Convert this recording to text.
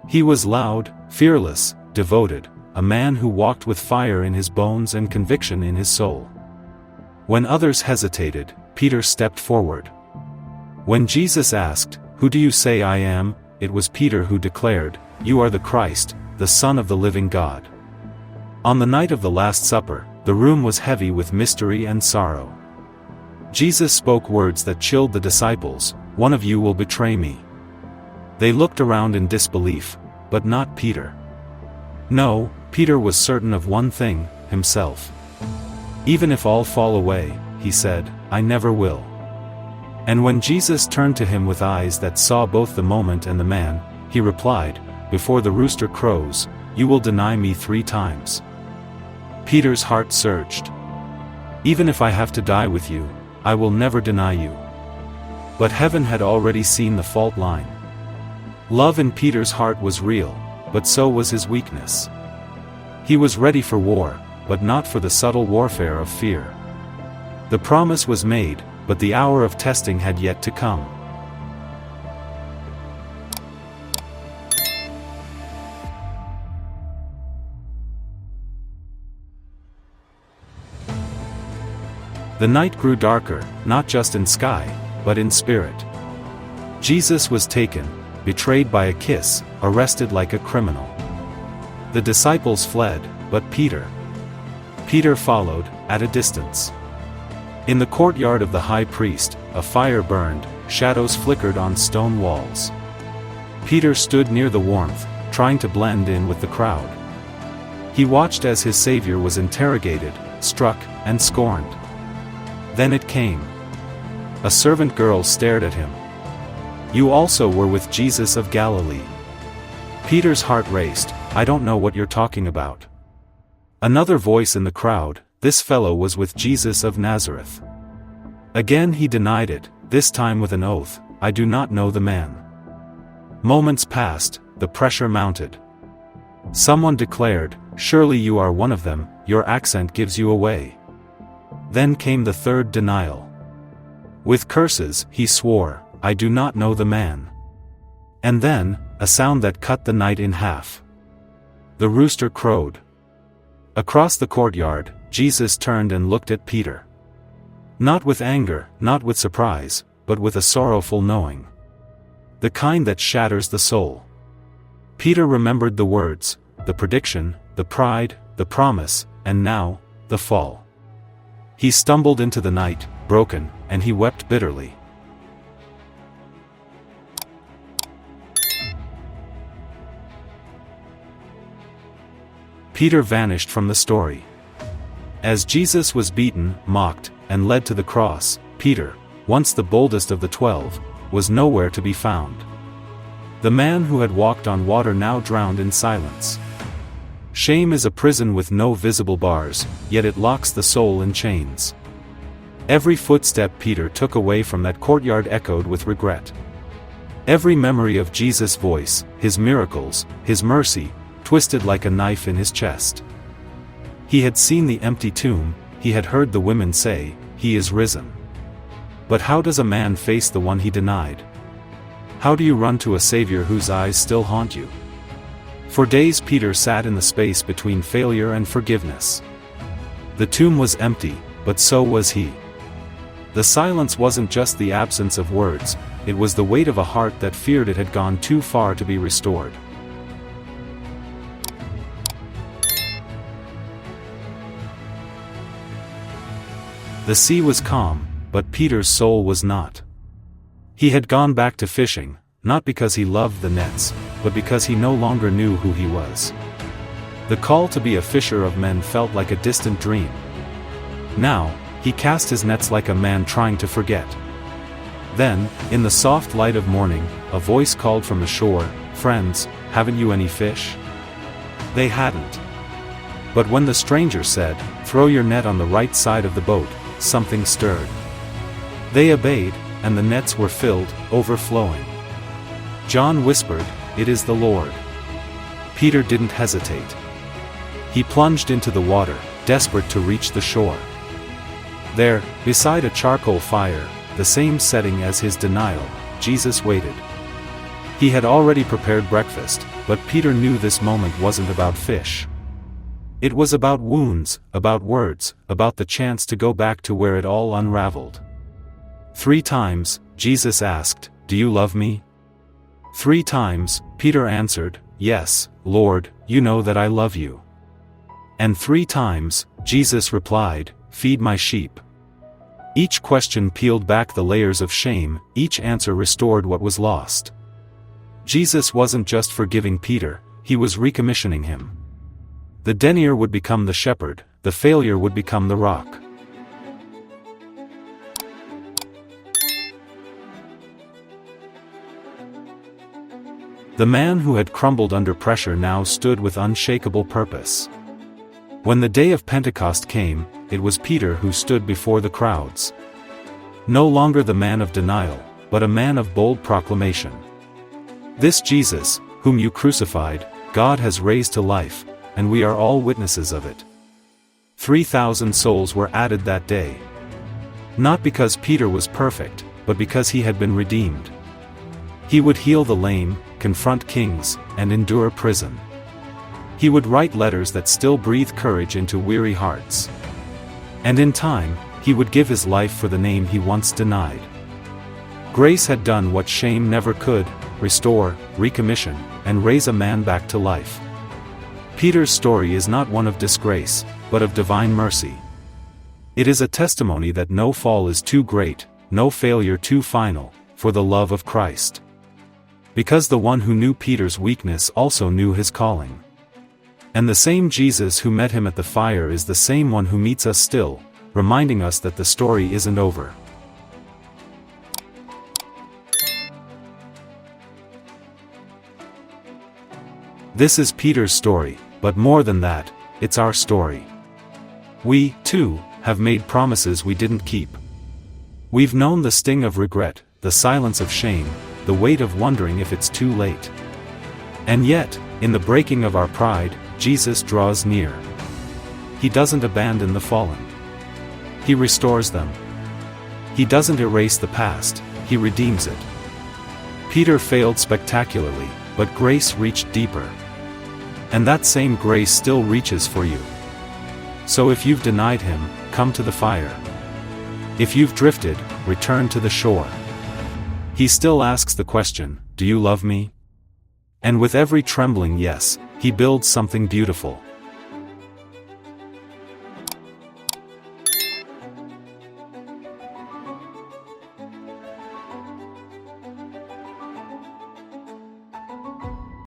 He was loud, fearless, devoted, a man who walked with fire in his bones and conviction in his soul. When others hesitated, Peter stepped forward. When Jesus asked, "Who do you say I am?" it was Peter who declared, "You are the Christ, the Son of the living God." On the night of the Last Supper, the room was heavy with mystery and sorrow. Jesus spoke words that chilled the disciples, "One of you will betray me." They looked around in disbelief, but not Peter. No, Peter was certain of one thing, himself. "Even if all fall away," he said, "I never will." And when Jesus turned to him with eyes that saw both the moment and the man, he replied, "Before the rooster crows, you will deny me 3 times." Peter's heart surged. "Even if I have to die with you, I will never deny you." But heaven had already seen the fault line. Love in Peter's heart was real, but so was his weakness. He was ready for war, but not for the subtle warfare of fear. The promise was made, but the hour of testing had yet to come. The night grew darker, not just in sky, but in spirit. Jesus was taken, betrayed by a kiss, arrested like a criminal. The disciples fled, but Peter followed, at a distance. In the courtyard of the high priest, a fire burned, shadows flickered on stone walls. Peter stood near the warmth, trying to blend in with the crowd. He watched as his Savior was interrogated, struck, and scorned. Then it came. A servant girl stared at him. "You also were with Jesus of Galilee." Peter's heart raced. "I don't know what you're talking about." Another voice in the crowd, "This fellow was with Jesus of Nazareth." Again he denied it, this time with an oath, "I do not know the man." Moments passed, the pressure mounted. Someone declared, "Surely you are one of them, your accent gives you away." Then came the third denial. With curses, he swore, "I do not know the man." And then, a sound that cut the night in half. The rooster crowed. Across the courtyard, Jesus turned and looked at Peter. Not with anger, not with surprise, but with a sorrowful knowing. The kind that shatters the soul. Peter remembered the words, the prediction, the pride, the promise, and now, the fall. He stumbled into the night, broken, and he wept bitterly. Peter vanished from the story. As Jesus was beaten, mocked, and led to the cross, Peter, once the boldest of the 12, was nowhere to be found. The man who had walked on water now drowned in silence. Shame is a prison with no visible bars, yet it locks the soul in chains. Every footstep Peter took away from that courtyard echoed with regret. Every memory of Jesus' voice, his miracles, his mercy, twisted like a knife in his chest. He had seen the empty tomb, he had heard the women say, "He is risen." But how does a man face the one he denied? How do you run to a Savior whose eyes still haunt you? For days Peter sat in the space between failure and forgiveness. The tomb was empty, but so was he. The silence wasn't just the absence of words, it was the weight of a heart that feared it had gone too far to be restored. The sea was calm, but Peter's soul was not. He had gone back to fishing, not because he loved the nets, but because he no longer knew who he was. The call to be a fisher of men felt like a distant dream. Now, he cast his nets like a man trying to forget. Then, in the soft light of morning, a voice called from the shore, "Friends, haven't you any fish?" They hadn't. But when the stranger said, "Throw your net on the right side of the boat," something stirred. They obeyed, and the nets were filled, overflowing. John whispered, "It is the Lord." Peter didn't hesitate. He plunged into the water, desperate to reach the shore. There, beside a charcoal fire, the same setting as his denial, Jesus waited. He had already prepared breakfast, but Peter knew this moment wasn't about fish. It was about wounds, about words, about the chance to go back to where it all unraveled. 3 times, Jesus asked, "Do you love me?" 3 times, Peter answered, "Yes, Lord, you know that I love you." And 3 times, Jesus replied, "Feed my sheep." Each question peeled back the layers of shame, each answer restored what was lost. Jesus wasn't just forgiving Peter, he was recommissioning him. The denier would become the shepherd, the failure would become the rock. The man who had crumbled under pressure now stood with unshakable purpose. When the day of Pentecost came, it was Peter who stood before the crowds. No longer the man of denial, but a man of bold proclamation. "This Jesus, whom you crucified, God has raised to life, and we are all witnesses of it." 3,000 souls were added that day. Not because Peter was perfect, but because he had been redeemed. He would heal the lame, confront kings, and endure prison. He would write letters that still breathe courage into weary hearts. And in time, he would give his life for the name he once denied. Grace had done what shame never could: restore, recommission, and raise a man back to life. Peter's story is not one of disgrace, but of divine mercy. It is a testimony that no fall is too great, no failure too final, for the love of Christ. Because the one who knew Peter's weakness also knew his calling. And the same Jesus who met him at the fire is the same one who meets us still, reminding us that the story isn't over. This is Peter's story, but more than that, it's our story. We, too, have made promises we didn't keep. We've known the sting of regret, the silence of shame, the weight of wondering if it's too late. And yet, in the breaking of our pride, Jesus draws near. He doesn't abandon the fallen. He restores them. He doesn't erase the past, he redeems it. Peter failed spectacularly, but grace reached deeper. And that same grace still reaches for you. So if you've denied him, come to the fire. If you've drifted, return to the shore. He still asks the question, "Do you love me?" And with every trembling yes, he builds something beautiful.